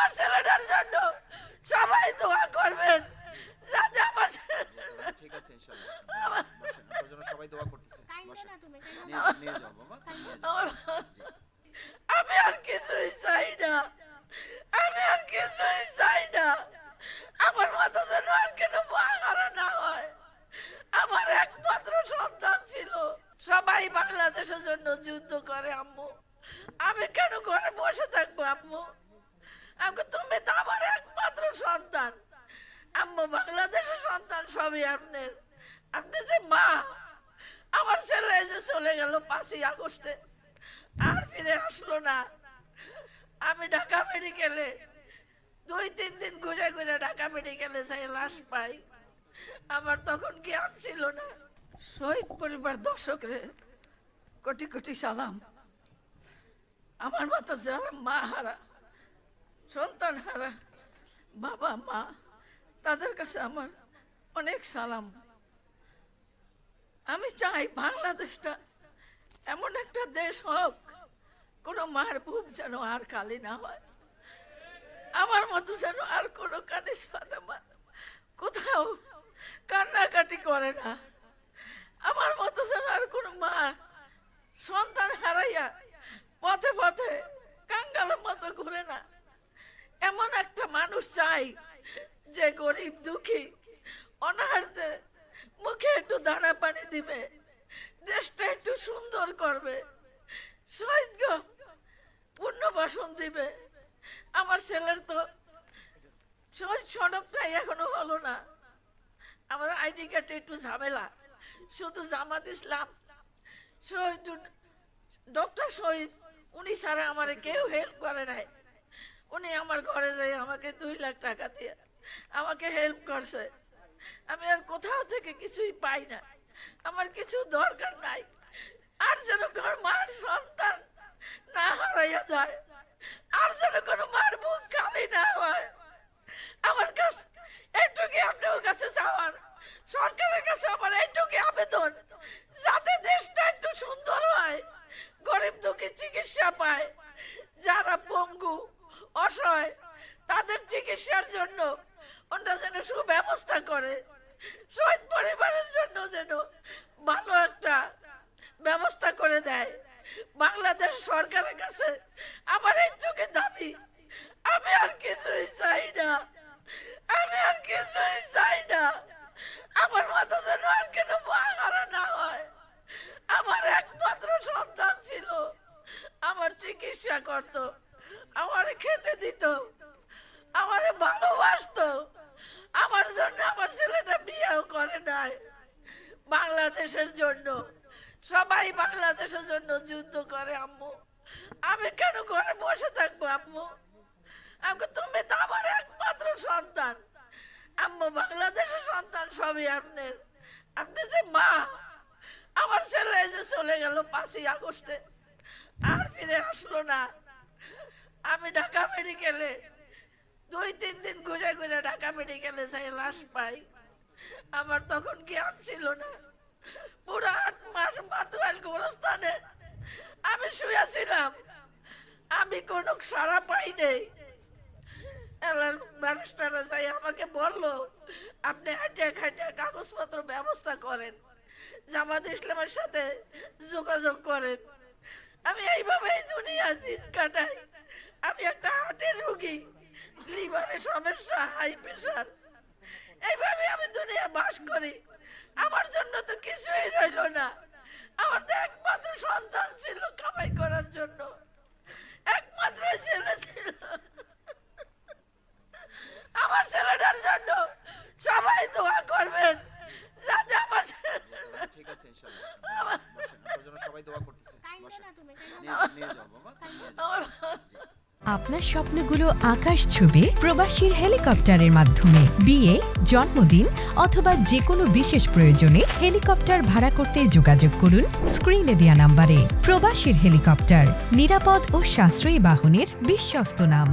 আমার ছেলেটার জন্য সবাই দোয়া করবেন, যাতে আমার ঠিক আছে ইনশাআল্লাহ। বসেন, আপনার জন্য সবাই দোয়া করতেছে। বসেন। নিয়ে যাও বাবা, নিয়ে যাও। আমি আর কিছুই চাই না, আমি আর কিছুই চাই না। আমার মতো যেন আর কেন বাহারা না হয়। আমার একমাত্র সন্তান ছিল, সবাই বাংলাদেশের জন্য যুদ্ধ করে আম্মু, আমি কেন ঘরে বসে থাকবো আম্মু? আমাকে তুমি তো আমার একমাত্র সন্তান আম্মু, বাংলাদেশের সন্তান সবই আপনার। আপনি যে মা, আমার ছেলে যে চলে গেল 5ই আগস্টে, আর ফিরে আসলো না। আমি ঢাকা মেডিকেলে 2-3 দিন ঘুরে ঘুরে ঢাকা মেডিকেলে যাই লাশ পাই। আমার তখন জ্ঞান ছিল না। শহীদ পরিবার দর্শকরে কোটি কোটি সালাম। আমার মতো যারা মা হারা, সন্তান হারা, বাবা মা, তাদের কাছে আমার অনেক সালাম। আমি চাই বাংলাদেশটা এমন একটা দেশ হোক, কোনো মার বুক যেন আর খালি না হয়। আমার মতো যেন আর কোনো কানিস ফাতেমা কোথাও কান্নাকাটি করে না। আমার মতো যেন আর কোনো মা সন্তান হারাইয়া পথে পথে কাঙ্গালের মতো ঘুরে না। এমন একটা মানুষ চাই যে গরিব দুঃখী অনাহারদের মুখে একটু দানা পানি দিবে, দেশটা একটু সুন্দর করবে, শহীদকে পুনর্বাসন দিবে। আমার ছেলের তো শহীদ সনদটাই এখনো হলো না। আমার আইডি কার্ডে একটু ঝামেলা, শুধু জামাত ইসলাম শহীদ ডক্টর শহীদ উনি ছাড়া আমার কেউ হেল্প করে নাই। উনি আমার ঘরে যাই আমাকে 2 লাখ টাকা দিয়ে আমাকে হেল্প করছে। আমি আর কোথাও থেকে কিছুই পাই না, আমার কিছু দরকার নাই। আর যেন কোনো মার সন্তান না হারাইয়া যায়, আর যেন কোনো মার বুক খালি না হয়। আমার কাছে এইটুকু আপনার কাছে চাওয়ার, সরকারের কাছে আমার এইটুকু আবেদন, যাতে দেশটা একটু সুন্দর হয়, গরিব দুঃখী চিকিৎসা পায়, যারা পঙ্গু অসহায় তাদের চিকিৎসার জন্য ওটা যেন সুব্যবস্থা করে, শহীদ পরিবারের জন্য যেন ভালো একটা ব্যবস্থা করে দেয়। বাংলাদেশ সরকারের কাছে আমার এইটুকু দাবি। আমি আর কিছুই চাই না, আমি আর কিছুই চাই না। আমার মতো যেন আর কেন বাহারা না হয়। আমার একমাত্র সন্তান ছিল, আমার চিকিৎসা করত, আমার খেতে দিত, আমার ভালোবাসতো। আমার জন্য আমার ছেলেটা বিয়েও করে নাই। বাংলাদেশের জন্য সবাই বাংলাদেশের জন্য যুদ্ধ করে আম্মু, আমি কেন ঘরে বসে থাকবো আম্মু? আমাকে তুমি তো আমার একমাত্র সন্তান আম্মু, বাংলাদেশের সন্তান সবই আপনার। আপনি যে মা, আমার ছেলে যে চলে গেল 5ই আগস্টে, আর ফিরে আসলো না। আমি ঢাকা মেডিকেলে 2-3 দিন ঘুরে ঘুরে ঢাকা মেডিকেলে যাই লাশ পাই। আমার তখন জ্ঞান ছিল না। পুরো 8 মাস মাতুয়াইল গোরস্থানে আমি শুয়েছিলাম, আমি কোনো সাড়া পাই নেই। ব্যারিস্টাররা যাই আমাকে বললো, আপনি হাঁটিয়া খাটিয়া কাগজপত্র ব্যবস্থা করেন, জামাত ইসলামের সাথে যোগাযোগ করেন। আমি এইভাবেই দুনিয়া দিন কাটাই। আমি একটা হার্টের রোগী, লিভারের সমস্যা, হাই প্রেশার, এইভাবে আমি দুনিয়া বাস করি। আমার জন্য তো কিছুই রইল না। আমার তো একমাত্র সন্তান ছিল কামাই করার জন্য, একমাত্র ছেলে ছিল। আমার ছেলেটার জন্য সবাই দোয়া করবেন, যাতে আমার ঠিক আছে ইনশাআল্লাহ। বসেন, আপনার জন্য সবাই দোয়া করতেছে। বসেন। নিয়ে যাও বাবা, নিয়ে যাও। আপনার স্বপ্নগুলো আকাশ ছুবে প্রবাসীর হেলিকপ্টারের মাধ্যমে। বিয়ে, জন্মদিন অথবা যে কোনো বিশেষ প্রয়োজনে হেলিকপ্টার ভাড়া করতে যোগাযোগ করুন স্ক্রিনে দেয়া নাম্বারে। প্রবাসীর হেলিকপ্টার, নিরাপদ ও সাশ্রয়ী বাহনের বিশ্বস্ত নাম।